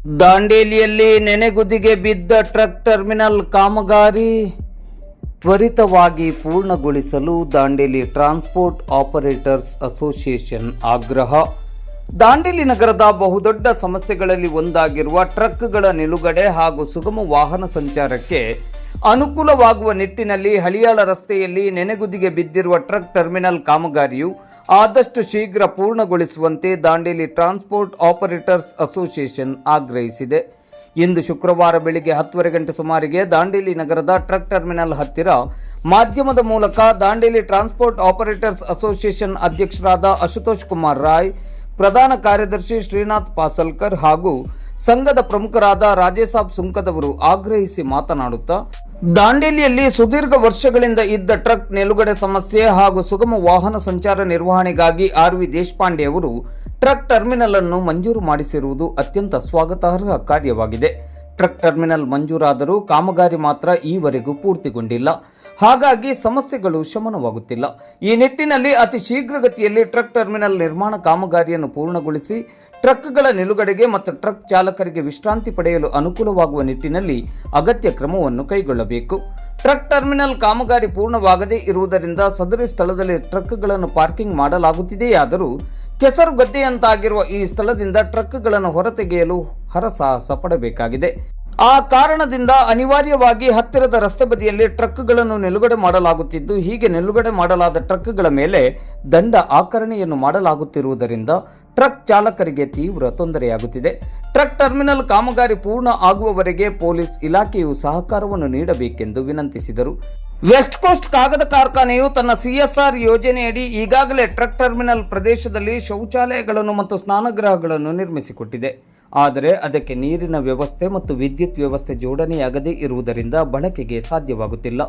ದಾಂಡೇಲಿಯಲ್ಲಿ ನೆನೆಗುದಿಗೆ ಬಿದ್ದ truck terminal ಕಾಮಗಾರಿ ತ್ವರಿತವಾಗಿ ಪೂರ್ಣಗೊಳಿಸಲು ದಾಂಡೇಲಿ ಟ್ರಾನ್ಸ್ಪೋರ್ಟ್ ಆಪರೇಟರ್ಸ್ ಅಸೋಸಿಯೇಷನ್ ಆಗ್ರಹ. ದಾಂಡೇಲಿ ನಗರದ ಬಹುದೊಡ್ಡ ಸಮಸ್ಯೆಗಳಲ್ಲಿ ಒಂದಾಗಿರುವ ಟ್ರಕ್ಗಳ ನಿಲುಗಡೆ ಹಾಗೂ ಸುಗಮ ವಾಹನ ಸಂಚಾರಕ್ಕೆ ಅನುಕೂಲವಾಗುವ ನಿಟ್ಟಿನಲ್ಲಿ ಹಳಿಯಾಳ ರಸ್ತೆಯಲ್ಲಿ ನೆನೆಗುದಿಗೆ ಬಿದ್ದಿರುವ ಟ್ರಕ್ ಟರ್ಮಿನಲ್ ಕಾಮಗಾರಿಯು ಆದಷ್ಟು ಶೀಘ್ರ ಪೂರ್ಣಗೊಳಿಸುವಂತೆ ದಾಂಡೇಲಿ ಟ್ರಾನ್ಸ್ಪೋರ್ಟ್ ಆಪರೇಟರ್ಸ್ ಅಸೋಸಿಯೇಷನ್ ಆಗ್ರಹಿಸಿದೆ. ಇಂದು ಶುಕ್ರವಾರ ಬೆಳಿಗ್ಗೆ 10 ಗಂಟೆ ಸುಮಾರಿಗೆ ದಾಂಡೇಲಿ ನಗರದ ಟ್ರಕ್ ಟರ್ಮಿನಲ್ ಹತ್ತಿರ ಮಾಧ್ಯಮದ ಮೂಲಕ ದಾಂಡೇಲಿ ಟ್ರಾನ್ಸ್ಪೋರ್ಟ್ ಆಪರೇಟರ್ಸ್ ಅಸೋಸಿಯೇಷನ್ ಅಧ್ಯಕ್ಷರಾದ ಅಶುತೋಷ್ ಕುಮಾರ್ ರಾಯ್, ಪ್ರಧಾನ ಕಾರ್ಯದರ್ಶಿ ಶ್ರೀನಾಥ್ ಪಾಸಲ್ಕರ್ ಹಾಗೂ ಸಂಘದ ಪ್ರಮುಖರಾದ ರಾಜೇಸಾಬ್ ಸುಂಕದವರು ಆಗ್ರಹಿಸಿ ಮಾತನಾಡುತ್ತಾ, ದಾಂಡೇಲಿಯಲ್ಲಿ ಸುದೀರ್ಘ ವರ್ಷಗಳಿಂದ ಇದ್ದ ಟ್ರಕ್ ನಿಲುಗಡೆ ಸಮಸ್ಯೆ ಹಾಗೂ ಸುಗಮ ವಾಹನ ಸಂಚಾರ ನಿರ್ವಹಣೆಗಾಗಿ ಆರ್.ವಿ. ದೇಶಪಾಂಡೆ ಅವರು ಟ್ರಕ್ ಟರ್ಮಿನಲ್ ಅನ್ನು ಮಂಜೂರು ಮಾಡಿಸಿರುವುದು ಅತ್ಯಂತ ಸ್ವಾಗತಾರ್ಹ ಕಾರ್ಯವಾಗಿದೆ. ಟ್ರಕ್ ಟರ್ಮಿನಲ್ ಮಂಜೂರಾದರೂ ಕಾಮಗಾರಿ ಮಾತ್ರ ಈವರೆಗೂ ಪೂರ್ತಿಗೊಂಡಿಲ್ಲ. ಹಾಗಾಗಿ ಸಮಸ್ಯೆಗಳು ಶಮನವಾಗುತ್ತಿಲ್ಲ. ಈ ನಿಟ್ಟಿನಲ್ಲಿ ಅತಿ ಶೀಘ್ರಗತಿಯಲ್ಲಿ ಟ್ರಕ್ ಟರ್ಮಿನಲ್ ನಿರ್ಮಾಣ ಕಾಮಗಾರಿಯನ್ನು ಪೂರ್ಣಗೊಳಿಸಿ ಟ್ರಕ್ಗಳ ನಿಲುಗಡೆಗೆ ಮತ್ತು ಟ್ರಕ್ ಚಾಲಕರಿಗೆ ವಿಶ್ರಾಂತಿ ಪಡೆಯಲು ಅನುಕೂಲವಾಗುವ ನಿಟ್ಟಿನಲ್ಲಿ ಅಗತ್ಯ ಕ್ರಮವನ್ನು ಕೈಗೊಳ್ಳಬೇಕು. ಟ್ರಕ್ ಟರ್ಮಿನಲ್ ಕಾಮಗಾರಿ ಪೂರ್ಣವಾಗದೇ ಇರುವುದರಿಂದ ಸದರಿ ಸ್ಥಳದಲ್ಲಿ ಟ್ರಕ್ಗಳನ್ನು ಪಾರ್ಕಿಂಗ್ ಮಾಡಲಾಗುತ್ತಿದೆಯಾದರೂ ಕೆಸರು ಗದ್ದೆಯಂತಾಗಿರುವ ಈ ಸ್ಥಳದಿಂದ ಟ್ರಕ್ಗಳನ್ನು ಹೊರತೆಗೆಯಲು ಹರಸಾಹಸ ಪಡಬೇಕಾಗಿದೆ. ಆ ಕಾರಣದಿಂದ ಅನಿವಾರ್ಯವಾಗಿ ಹತ್ತಿರದ ರಸ್ತೆ ಬದಿಯಲ್ಲಿ ಟ್ರಕ್ಗಳನ್ನು ನಿಲುಗಡೆ ಮಾಡಲಾಗುತ್ತಿದ್ದು, ಹೀಗೆ ನಿಲುಗಡೆ ಮಾಡಲಾದ ಟ್ರಕ್ಗಳ ಮೇಲೆ ದಂಡ ಆಕರಣೆಯನ್ನು ಮಾಡಲಾಗುತ್ತಿರುವುದರಿಂದ ಟ್ರಕ್ ಚಾಲಕರಿಗೆ ತೀವ್ರ ತೊಂದರೆಯಾಗುತ್ತಿದೆ. ಟ್ರಕ್ ಟರ್ಮಿನಲ್ ಕಾಮಗಾರಿ ಪೂರ್ಣ ಆಗುವವರೆಗೆ ಪೊಲೀಸ್ ಇಲಾಖೆಯು ಸಹಕಾರವನ್ನು ನೀಡಬೇಕೆಂದು ವಿನಂತಿಸಿದರು. ವೆಸ್ಟ್ ಕೋಸ್ಟ್ ಕಾಗದ ಕಾರ್ಖಾನೆಯು ತನ್ನ CSR ಯೋಜನೆಯಡಿ ಈಗಾಗಲೇ ಟ್ರಕ್ ಟರ್ಮಿನಲ್ ಪ್ರದೇಶದಲ್ಲಿ ಶೌಚಾಲಯಗಳನ್ನು ಮತ್ತು ಸ್ನಾನಗೃಹಗಳನ್ನು ನಿರ್ಮಿಸಿಕೊಟ್ಟಿದೆ. ಆದರೆ ಅದಕ್ಕೆ ನೀರಿನ ವ್ಯವಸ್ಥೆ ಮತ್ತು ವಿದ್ಯುತ್ ವ್ಯವಸ್ಥೆ ಜೋಡಣೆಯಾಗದೇ ಇರುವುದರಿಂದ ಬಳಕೆಗೆ ಸಾಧ್ಯವಾಗುತ್ತಿಲ್ಲ.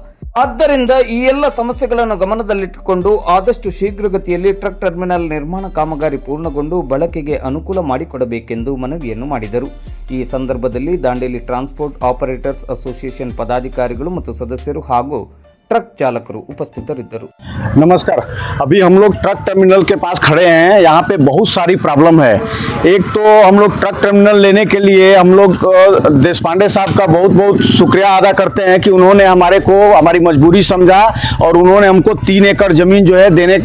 ಆದ್ದರಿಂದ ಈ ಎಲ್ಲ ಸಮಸ್ಯೆಗಳನ್ನು ಗಮನದಲ್ಲಿಟ್ಟುಕೊಂಡು ಆದಷ್ಟು ಶೀಘ್ರಗತಿಯಲ್ಲಿ ಟ್ರಕ್ ಟರ್ಮಿನಲ್ ನಿರ್ಮಾಣ ಕಾಮಗಾರಿ ಪೂರ್ಣಗೊಂಡು ಬಳಕೆಗೆ ಅನುಕೂಲ ಮಾಡಿಕೊಡಬೇಕೆಂದು ಮನವಿಯನ್ನು ಮಾಡಿದರು. ಈ ಸಂದರ್ಭದಲ್ಲಿ ದಾಂಡೇಲಿ ಟ್ರಾನ್ಸ್ಪೋರ್ಟ್ ಆಪರೇಟರ್ಸ್ ಅಸೋಸಿಯೇಷನ್ ಪದಾಧಿಕಾರಿಗಳು ಮತ್ತು ಸದಸ್ಯರು ಹಾಗೂ ट्रक चालकರು ಉಪಸ್ಥಿತರಿದ್ದರು. नमस्कार, अभी हम लोग ट्रक टर्मिनल के पास खड़े हैं. यहाँ पे बहुत सारी प्रॉब्लम है. एक तो हम लोग ट्रक टर्मिनल लेने के लिए हम लोग देशपांडे साहब का बहुत बहुत शुक्रिया अदा करते हैं कि उन्होंने हमारे को हमारी मजबूरी समझा और उन्होंने हमको 3 एकड़ ज़मीन जो है देने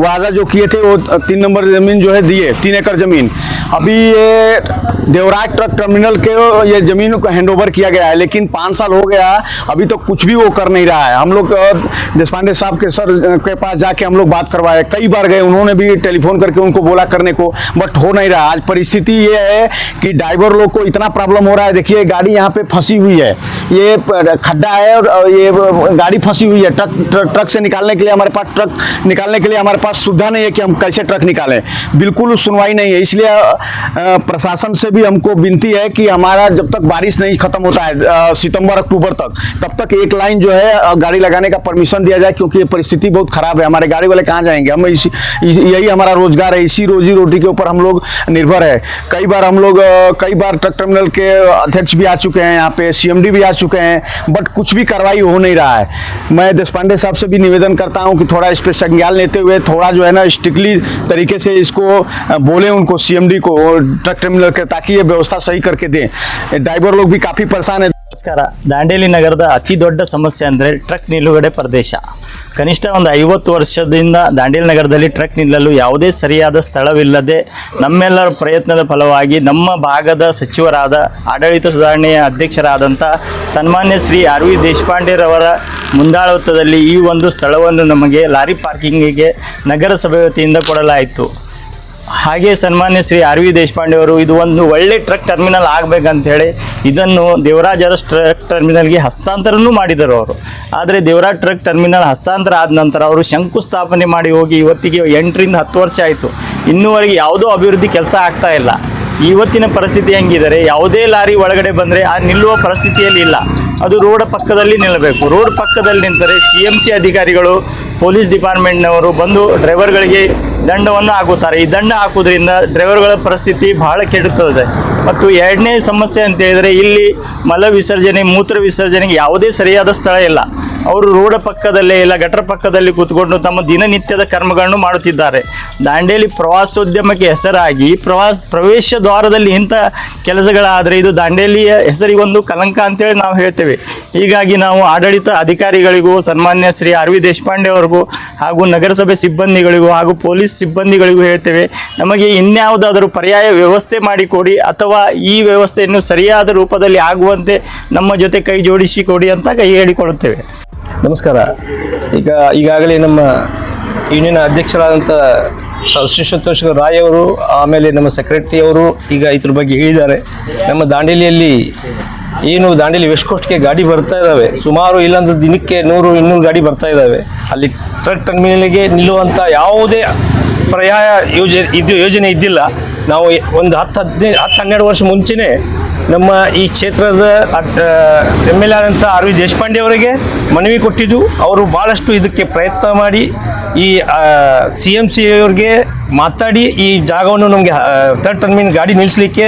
वादा जो किए थे वो 3 नंबर ज़मीन जो है दिए 3 एकड़ ज़मीन. अभी ये देवराज ट्रक टर्मिनल के ये ज़मीन को हैंड ओवर किया गया है, लेकिन 5 साल हो गया अभी तो कुछ भी वो कर नहीं रहा है. हम लोग देशपांडे साहब के सर के पास जाके हम लोग बात करवाए, कई बार गए, उन्होंने भी टेलीफोन करके उनको बोला करने को, बट हो नहीं रहा. आज परिस्थिति ये है कि ड्राइवर लोग को इतना प्रॉब्लम हो रहा है. देखिए गाड़ी यहाँ पे फंसी हुई है, ये खड्डा है और ये गाड़ी फंसी हुई है. ट्रक से निकालने के लिए हमारे पास ट्रक निकालने के लिए हमारे पास सुविधा नहीं है कि हम कैसे ट्रक निकालें. बिल्कुल सुनवाई नहीं है. इसलिए प्रशासन से भी हमको विनती है कि हमारा जब तक बारिश नहीं खत्म होता है सितंबर अक्टूबर तक, तब तक एक लाइन जो है गाड़ी लगाने का परमिशन दिया जाए, क्योंकि ये परिस्थिति बहुत खराब है. हमारे गाड़ी वाले कहाँ जाएंगे? हम यही हमारा रोजगार है, इसी रोजी रोटी के ऊपर हम लोग निर्भर है. कई बार ट्रक टर्मिनल के अध्यक्ष भी आ चुके हैं, यहाँ पे CMD भी आ चुके हैं, बट कुछ भी कार्रवाई हो नहीं रहा है. मैं देशपांडे साहब से भी निवेदन करता हूँ कि थोड़ा इस पर संज्ञान लेते हुए थोड़ा जो है ना स्ट्रिक्टली तरीके से इसको बोले उनको CMD को ट्रक टर्मिनल के, ताकि ये व्यवस्था सही करके दें. ड्राइवर लोग भी काफ़ी परेशान है. ನಮಸ್ಕಾರ. ದಾಂಡೇಲಿ ನಗರದ ಅತಿ ದೊಡ್ಡ ಸಮಸ್ಯೆ ಅಂದರೆ ಟ್ರಕ್ ನಿಲುಗಡೆ ಪ್ರದೇಶ. ಕನಿಷ್ಠ ಒಂದು 50 ವರ್ಷದಿಂದ ದಾಂಡೇಲಿ ನಗರದಲ್ಲಿ ಟ್ರಕ್ ನಿಲ್ಲಲು ಯಾವುದೇ ಸರಿಯಾದ ಸ್ಥಳವಿಲ್ಲದೆ ನಮ್ಮೆಲ್ಲರ ಪ್ರಯತ್ನದ ಫಲವಾಗಿ ನಮ್ಮ ಭಾಗದ ಸಚಿವರಾದ ಆಡಳಿತ ಸುಧಾರಣೆಯ ಅಧ್ಯಕ್ಷರಾದಂಥ ಸನ್ಮಾನ್ಯ ಶ್ರೀ ಆರ್.ವಿ. ದೇಶಪಾಂಡೆರವರ ಮುಂದಾಳತ್ವದಲ್ಲಿ ಈ ಒಂದು ಸ್ಥಳವನ್ನು ನಮಗೆ ಲಾರಿ ಪಾರ್ಕಿಂಗಿಗೆ ನಗರಸಭೆ ವತಿಯಿಂದ ಕೊಡಲಾಯಿತು. ಹಾಗೆ ಸನ್ಮಾನ್ಯ ಶ್ರೀ ಆರ್.ವಿ. ದೇಶಪಾಂಡೆ ಅವರು ಇದು ಒಂದು ಒಳ್ಳೆ ಟ್ರಕ್ ಟರ್ಮಿನಲ್ ಆಗಬೇಕಂತೇಳಿ ಇದನ್ನು ದೇವರಾಜ್ ಟ್ರಕ್ ಟರ್ಮಿನಲ್ಗೆ ಹಸ್ತಾಂತರನೂ ಮಾಡಿದರು ಅವರು. ಆದರೆ ದೇವರಾಜ್ ಟ್ರಕ್ ಟರ್ಮಿನಲ್ ಹಸ್ತಾಂತರ ಆದ ನಂತರ ಅವರು ಶಂಕುಸ್ಥಾಪನೆ ಮಾಡಿ ಹೋಗಿ ಇವತ್ತಿಗೆ 8 ರಿಂದ 10 ವರ್ಷ ಆಯಿತು. ಇನ್ನೂವರೆಗೆ ಯಾವುದೋ ಅಭಿವೃದ್ಧಿ ಕೆಲಸ ಆಗ್ತಾ ಇಲ್ಲ. ಇವತ್ತಿನ ಪರಿಸ್ಥಿತಿ ಹೆಂಗಿದ್ದಾರೆ, ಯಾವುದೇ ಲಾರಿ ಒಳಗಡೆ ಬಂದರೆ ಆ ನಿಲ್ಲುವ ಪರಿಸ್ಥಿತಿಯಲ್ಲಿ ಇಲ್ಲ. ಅದು ರೋಡ್ ಪಕ್ಕದಲ್ಲಿ ನಿಲ್ಲಬೇಕು. ರೋಡ್ ಪಕ್ಕದಲ್ಲಿ ನಿಂತರೆ CMC ಅಧಿಕಾರಿಗಳು, ಪೊಲೀಸ್ ಡಿಪಾರ್ಟ್ಮೆಂಟ್ನವರು ಬಂದು ಡ್ರೈವರ್ಗಳಿಗೆ ದಂಡವನ್ನು ಹಾಕುತ್ತಾರೆ. ಈ ದಂಡ ಹಾಕುವುದರಿಂದ ಡ್ರೈವರ್ಗಳ ಪರಿಸ್ಥಿತಿ ಬಹಳ ಕೆಡುತ್ತದೆ. ಮತ್ತು ಎರಡನೇ ಸಮಸ್ಯೆ ಅಂತ ಹೇಳಿದರೆ ಇಲ್ಲಿ ಮಲ ವಿಸರ್ಜನೆ, ಮೂತ್ರ ವಿಸರ್ಜನೆಗೆ ಯಾವುದೇ ಸರಿಯಾದ ಸ್ಥಳ ಇಲ್ಲ. ಅವರು ರೋಡ್ ಪಕ್ಕದಲ್ಲೇ ಇಲ್ಲ ಗಟರ್ ಪಕ್ಕದಲ್ಲಿ ಕೂತ್ಕೊಂಡು ತಮ್ಮ ದಿನನಿತ್ಯದ ಕರ್ಮಗಳನ್ನು ಮಾಡುತ್ತಿದ್ದಾರೆ. ದಾಂಡೇಲಿ ಪ್ರವಾಸೋದ್ಯಮಕ್ಕೆ ಹೆಸರಾಗಿ ಪ್ರವೇಶ ದ್ವಾರದಲ್ಲಿ ಇಂಥ ಕೆಲಸಗಳಾದರೆ ಇದು ದಾಂಡೇಲಿಯ ಹೆಸರಿಗೊಂದು ಕಲಂಕ ಅಂತೇಳಿ ನಾವು ಹೇಳ್ತೇವೆ. ಹೀಗಾಗಿ ನಾವು ಆಡಳಿತ ಅಧಿಕಾರಿಗಳಿಗೂ ಸನ್ಮಾನ್ಯ ಶ್ರೀ ಆರ್ ವಿ ದೇಶಪಾಂಡೆ ಅವರಿಗೂ ಹಾಗೂ ನಗರಸಭೆ ಸಿಬ್ಬಂದಿಗಳಿಗೂ ಹಾಗೂ ಪೊಲೀಸ್ ಸಿಬ್ಬಂದಿಗಳಿಗೂ ಹೇಳ್ತೇವೆ, ನಮಗೆ ಇನ್ಯಾವುದಾದರೂ ಪರ್ಯಾಯ ವ್ಯವಸ್ಥೆ ಮಾಡಿಕೊಡಿ ಅಥವಾ ಈ ವ್ಯವಸ್ಥೆಯನ್ನು ಸರಿಯಾದ ರೂಪದಲ್ಲಿ ಆಗುವಂತೆ ನಮ್ಮ ಜೊತೆ ಕೈ ಜೋಡಿಸಿ ಕೊಡಿ ಅಂತ ಕೈ ಹೇಳಿಕೊಳ್ಳುತ್ತೇವೆ. ನಮಸ್ಕಾರ. ಈಗಾಗಲೇ ನಮ್ಮ ಯೂನಿಯನ್ ಅಧ್ಯಕ್ಷರಾದಂಥ ಸಂತೋಷ್ ರಾಯ್ ಅವರು, ಆಮೇಲೆ ನಮ್ಮ ಸೆಕ್ರೆಟರಿ ಅವರು ಈಗ ಇದ್ರ ಬಗ್ಗೆ ಹೇಳಿದ್ದಾರೆ. ನಮ್ಮ ದಾಂಡೇಲಿಯಲ್ಲಿ ಏನು ದಾಂಡೇಲಿ ವೆಸ್ಟ್ ಕೋಸ್ಟ್ಗೆ ಗಾಡಿ ಬರ್ತಾ ಇದ್ದಾವೆ, ಸುಮಾರು ಇಲ್ಲಾಂದ್ರೆ ದಿನಕ್ಕೆ 100-200 ಗಾಡಿ ಬರ್ತಾ ಇದ್ದಾವೆ. ಅಲ್ಲಿ ಟ್ರಕ್ ಟರ್ಮಿನಲ್ಗೆ ನಿಲ್ಲುವಂಥ ಯಾವುದೇ ಪರ್ಯಾಯ ಯೋಜನೆ ಇದ್ದಿಲ್ಲ. ನಾವು ಒಂದು 10-12 ವರ್ಷ ಮುಂಚೆನೇ ನಮ್ಮ ಈ ಕ್ಷೇತ್ರದ MLA ಆದಂಥ ಆರ್ ವಿ ದೇಶಪಾಂಡೆ ಅವರಿಗೆ ಮನವಿ ಕೊಟ್ಟಿದ್ದು. ಅವರು ಭಾಳಷ್ಟು ಇದಕ್ಕೆ ಪ್ರಯತ್ನ ಮಾಡಿ ಈ CMC ಅವ್ರಿಗೆ ಮಾತಾಡಿ ಈ ಜಾಗವನ್ನು ನಮಗೆ ಥರ್ಡ್ ಟರ್ಮಿನಲ್ ಗಾಡಿ ನಿಲ್ಲಿಸಲಿಕ್ಕೆ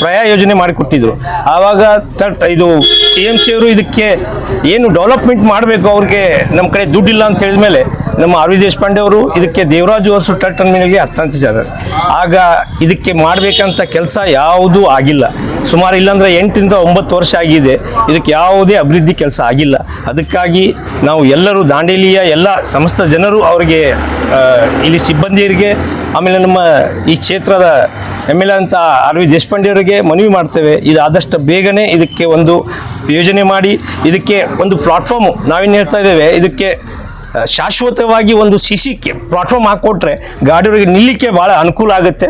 ಪರ್ಯಾಯ ಯೋಜನೆ ಮಾಡಿಕೊಟ್ಟಿದ್ರು. ಆವಾಗ ಇದು CMC ಅವರು ಇದಕ್ಕೆ ಏನು ಡೆವಲಪ್ಮೆಂಟ್ ಮಾಡಬೇಕು, ಅವ್ರಿಗೆ ನಮ್ಮ ಕಡೆ ದುಡ್ಡಿಲ್ಲ ಅಂತ ಹೇಳಿದ ಮೇಲೆ ನಮ್ಮ ಆರ್ ವಿ ದೇಶಪಾಂಡೆ ಅವರು ಇದಕ್ಕೆ ದೇವರಾಜು ಅರಸು ಥರ್ಡ್ ಟರ್ಮಿನಲ್ಗೆ ಹಸ್ತಾಂತರಿಸಿದ್ದಾರೆ. ಆಗ ಇದಕ್ಕೆ ಮಾಡಬೇಕಂತ ಕೆಲಸ ಯಾವುದೂ ಆಗಿಲ್ಲ. ಸುಮಾರು ಇಲ್ಲಾಂದರೆ 8-9 ವರ್ಷ ಆಗಿದೆ, ಇದಕ್ಕೆ ಯಾವುದೇ ಅಭಿವೃದ್ಧಿ ಕೆಲಸ ಆಗಿಲ್ಲ. ಅದಕ್ಕಾಗಿ ನಾವು ಎಲ್ಲರೂ ದಾಂಡೇಲಿಯ ಎಲ್ಲ ಸಮಸ್ತ ಜನರು ಅವರಿಗೆ ಇಲ್ಲಿ ಸಿಬ್ಬಂದಿಯರಿಗೆ, ಆಮೇಲೆ ನಮ್ಮ ಈ ಕ್ಷೇತ್ರದ MLA ಅಂತ ಆರ್ ವಿ ದೇಶಪಾಂಡೆ ಅವರಿಗೆ ಮನವಿ ಮಾಡ್ತೇವೆ, ಇದು ಆದಷ್ಟು ಬೇಗನೆ ಇದಕ್ಕೆ ಒಂದು ಯೋಜನೆ ಮಾಡಿ ಇದಕ್ಕೆ ಒಂದು ಪ್ಲಾಟ್ಫಾರ್ಮು ನಾವೇನು ಹೇಳ್ತಾ ಇದ್ದೇವೆ, ಇದಕ್ಕೆ ಶಾಶ್ವತವಾಗಿ ಒಂದು CC ಪ್ಲಾಟ್ಫಾರ್ಮ್ ಹಾಕ್ಕೊಟ್ರೆ ಗಾಡಿಯವರಿಗೆ ನಿಲ್ಲಕ್ಕೆ ಭಾಳ ಅನುಕೂಲ ಆಗುತ್ತೆ.